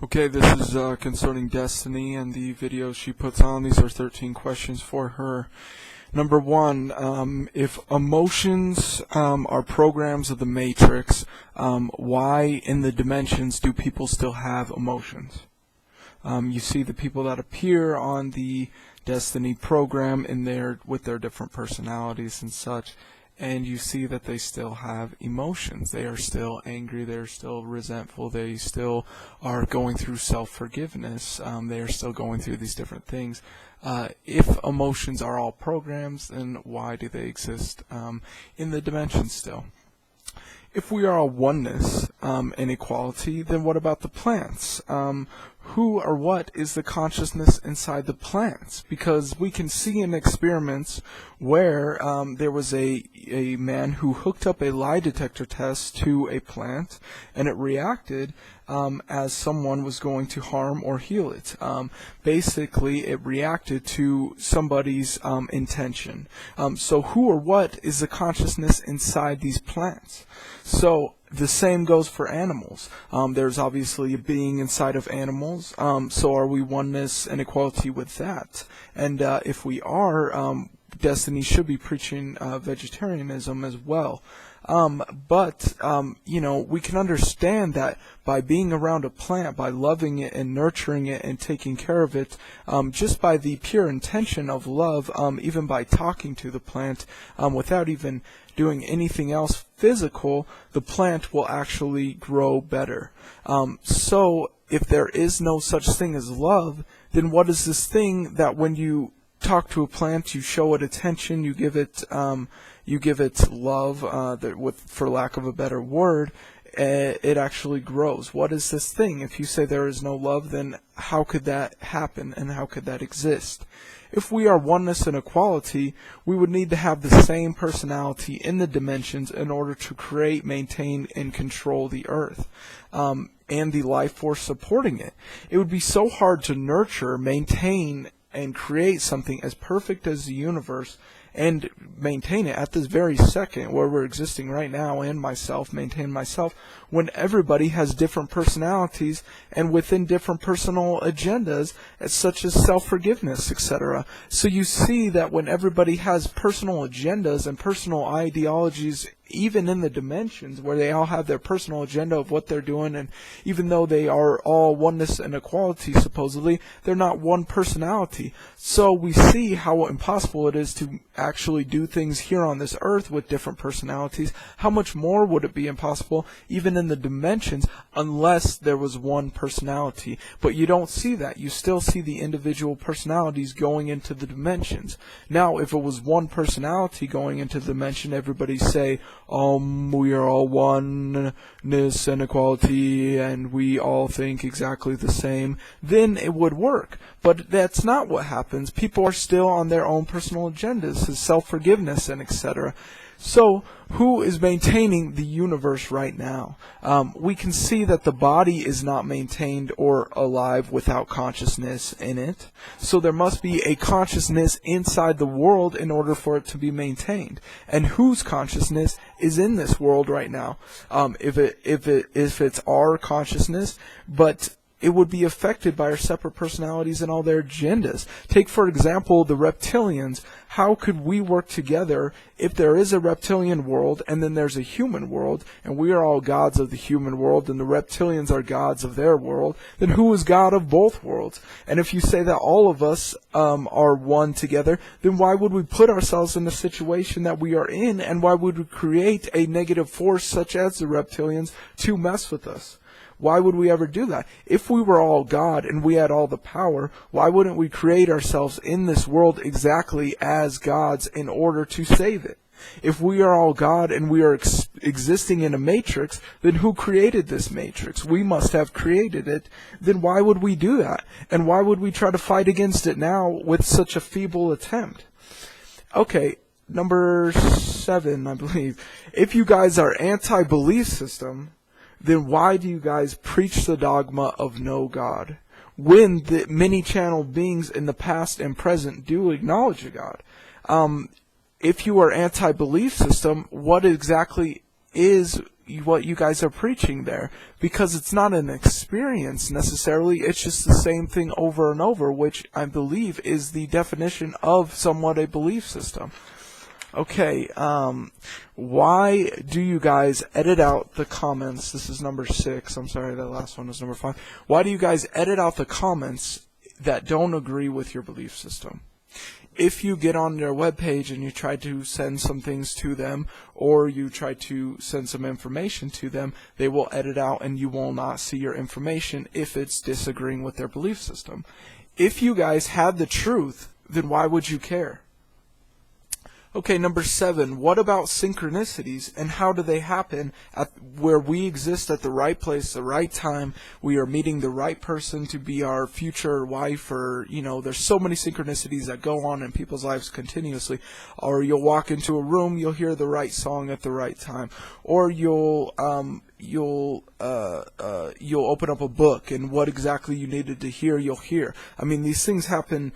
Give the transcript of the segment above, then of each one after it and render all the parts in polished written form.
Okay, this is concerning Destiny and the videos she puts on. These are 13 questions for her. Number one, if emotions are programs of the matrix, why in the dimensions do people still have emotions? You see the people that appear on the Destiny program with their different personalities and such, and you see that they still have emotions. They are still angry, they're still resentful, they still are going through self-forgiveness, they are still going through these different things. If emotions are all programs, then why do they exist in the dimensions still? If we are a oneness and equality, then what about the plants? Who or what is the consciousness inside the plants? Because we can see in experiments where there was a man who hooked up a lie detector test to a plant, and it reacted as someone was going to harm or heal it. Basically, it reacted to somebody's intention. So who or what is the consciousness inside these plants? So the same goes for animals. There's obviously a being inside of animals. So are we oneness and equality with that? And if we are, Destiny should be preaching vegetarianism as well. But we can understand that by being around a plant, by loving it and nurturing it and taking care of it, just by the pure intention of love, even by talking to the plant, without even doing anything else physical, the plant will actually grow better. So if there is no such thing as love, then what is this thing that when you talk to a plant, you show it attention, you give it love, for lack of a better word, it actually grows. What is this thing? If you say there is no love, then how could that happen and how could that exist? If we are oneness and equality, we would need to have the same personality in the dimensions in order to create, maintain, and control the earth, and the life force supporting it. It would be so hard to nurture, maintain, and create something as perfect as the universe and maintain it at this very second where we're existing right now, and maintain myself, when everybody has different personalities and within different personal agendas, such as self-forgiveness, etc. So you see that when everybody has personal agendas and personal ideologies, even in the dimensions where they all have their personal agenda of what they're doing, and even though they are all oneness and equality supposedly, they're not one personality. So we see how impossible it is to actually do things here on this earth with different personalities. How much more would it be impossible even in the dimensions unless there was one personality? But you don't see that. You still see the individual personalities going into the dimensions. Now, if it was one personality going into the dimension, everybody say, we are all oneness and equality and we all think exactly the same, then it would work. But that's not what happens. People are still on their own personal agendas, self-forgiveness and etc. So, who is maintaining the universe right now? We can see that the body is not maintained or alive without consciousness in it. So there must be a consciousness inside the world in order for it to be maintained. And whose consciousness is in this world right now? If it's our consciousness, but it would be affected by our separate personalities and all their agendas. Take, for example, the reptilians. How could we work together if there is a reptilian world and then there's a human world, and we are all gods of the human world and the reptilians are gods of their world? Then who is God of both worlds? And if you say that all of us are one together, then why would we put ourselves in the situation that we are in, and why would we create a negative force such as the reptilians to mess with us? Why would we ever do that? If we were all God and we had all the power, why wouldn't we create ourselves in this world exactly as gods in order to save it? If we are all God and we are existing in a matrix, then who created this matrix? We must have created it. Then why would we do that? And why would we try to fight against it now with such a feeble attempt? Okay, number 7, I believe. If you guys are anti-belief system, then why do you guys preach the dogma of no God when the many channel beings in the past and present do acknowledge a God? If you are anti-belief system, what exactly is what you guys are preaching there, because it's not an experience necessarily, it's just the same thing over and over, which I believe is the definition of somewhat a belief system. Okay, why do you guys edit out the comments? This is number 6. I'm sorry, that last one was number 5. Why do you guys edit out the comments that don't agree with your belief system? If you get on their webpage and you try to send some things to them, or you try to send some information to them, they will edit out and you will not see your information if it's disagreeing with their belief system. If you guys had the truth, then why would you care? Okay, number 7, what about synchronicities, and how do they happen at where we exist at the right place, the right time, we are meeting the right person to be our future wife, or, there's so many synchronicities that go on in people's lives continuously. Or you'll walk into a room, you'll hear the right song at the right time, or you'll open up a book, and what exactly you needed to hear, you'll hear. I mean, these things happen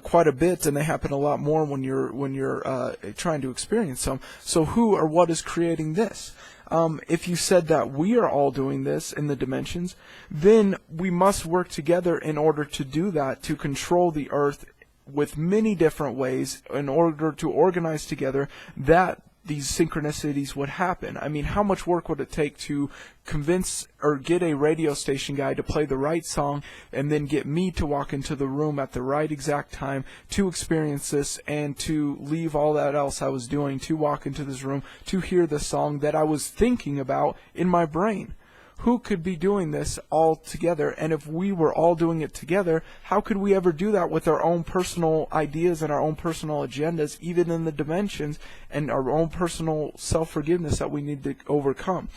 quite a bit, and they happen a lot more when you're trying to experience them. So who or what is creating this? If you said that we are all doing this in the dimensions, then we must work together in order to do that, to control the earth with many different ways in order to organize together that these synchronicities would happen. I mean, how much work would it take to convince or get a radio station guy to play the right song, and then get me to walk into the room at the right exact time to experience this, and to leave all that else I was doing to walk into this room to hear the song that I was thinking about in my brain? Who could be doing this all together? And if we were all doing it together, how could we ever do that with our own personal ideas and our own personal agendas, even in the dimensions, and our own personal self-forgiveness that we need to overcome?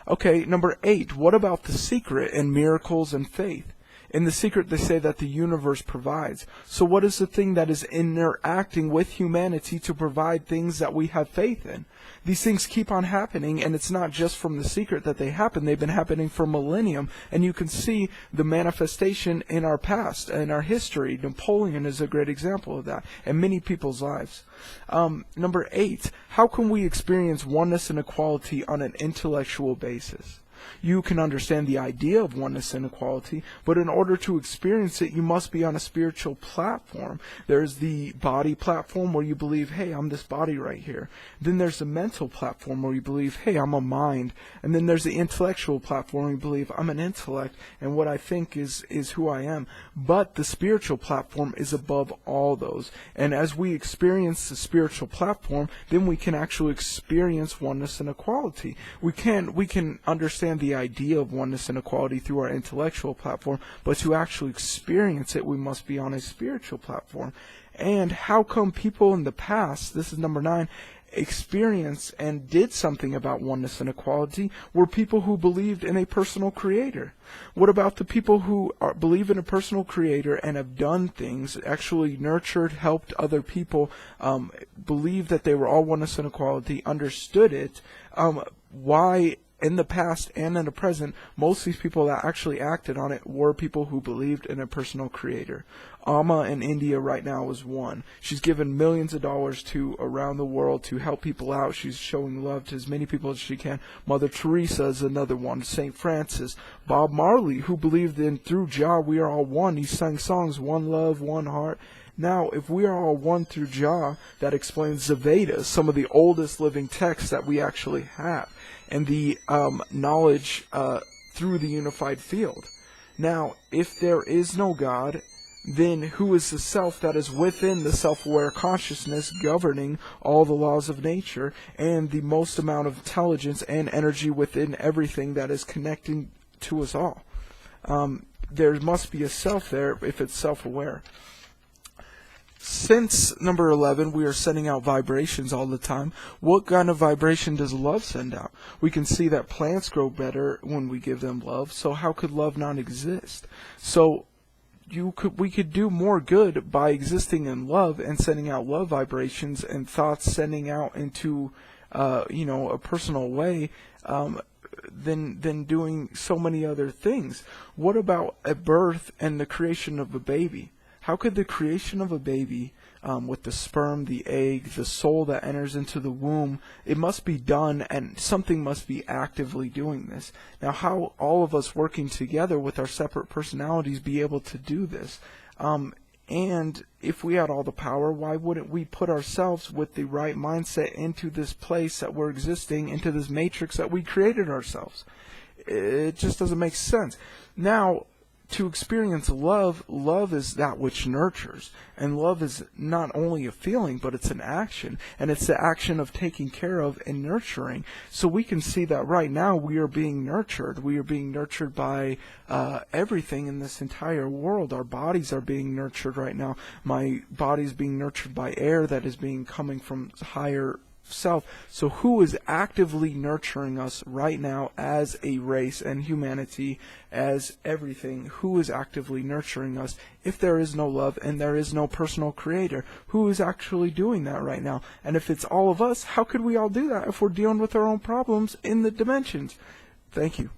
Okay, number 8, what about the secret and miracles and faith? In the secret, they say that the universe provides. So what is the thing that is interacting with humanity to provide things that we have faith in? These things keep on happening, and it's not just from the secret that they happen. They've been happening for millennium, and you can see the manifestation in our past and our history. Napoleon is a great example of that, and many people's lives. Number 8, how can we experience oneness and equality on an intellectual basis? You can understand the idea of oneness and equality, but in order to experience it, you must be on a spiritual platform. There's the body platform where you believe, hey, I'm this body right here. Then there's the mental platform where you believe, hey, I'm a mind. And then there's the intellectual platform where you believe, I'm an intellect, and what I think is who I am. But the spiritual platform is above all those. And as we experience the spiritual platform, then we can actually experience oneness and equality. We can understand the idea of oneness and equality through our intellectual platform, but to actually experience it, we must be on a spiritual platform. And how come people in the past, this is number 9, experienced and did something about oneness and equality were people who believed in a personal creator? What about the people who believe in a personal creator and have done things, actually nurtured, helped other people, believe that they were all oneness and equality, understood it? Why in the past and in the present, most of these people that actually acted on it were people who believed in a personal creator. Amma in India right now is one. She's given millions of dollars to around the world to help people out. She's showing love to as many people as she can. Mother Teresa is another one. St. Francis. Bob Marley, who believed in through Jah we are all one. He sang songs, one love, one heart. Now, if we are all one through Jah, that explains the Vedas, some of the oldest living texts that we actually have, and the knowledge through the unified field. Now, if there is no God, then who is the self that is within the self-aware consciousness governing all the laws of nature and the most amount of intelligence and energy within everything that is connecting to us all? There must be a self there if it's self-aware. Since number 11, we are sending out vibrations all the time. What kind of vibration does love send out? We can see that plants grow better when we give them love, so how could love not exist? So we could do more good by existing in love and sending out love vibrations and thoughts sending out into a personal way than doing so many other things. What about a birth and the creation of a baby? How could the creation of a baby, with the sperm, the egg, the soul that enters into the womb, it must be done, and something must be actively doing this. Now, how all of us working together with our separate personalities be able to do this? And if we had all the power, why wouldn't we put ourselves with the right mindset into this place that we're existing, into this matrix that we created ourselves? It just doesn't make sense. Now, to experience love, love is that which nurtures. And love is not only a feeling, but it's an action. And it's the action of taking care of and nurturing. So we can see that right now we are being nurtured. We are being nurtured by everything in this entire world. Our bodies are being nurtured right now. My body's being nurtured by air that is coming from higher self. So who is actively nurturing us right now as a race and humanity, as everything? Who is actively nurturing us if there is no love and there is no personal creator? Who is actually doing that right now? And if it's all of us, how could we all do that if we're dealing with our own problems in the dimensions? Thank you.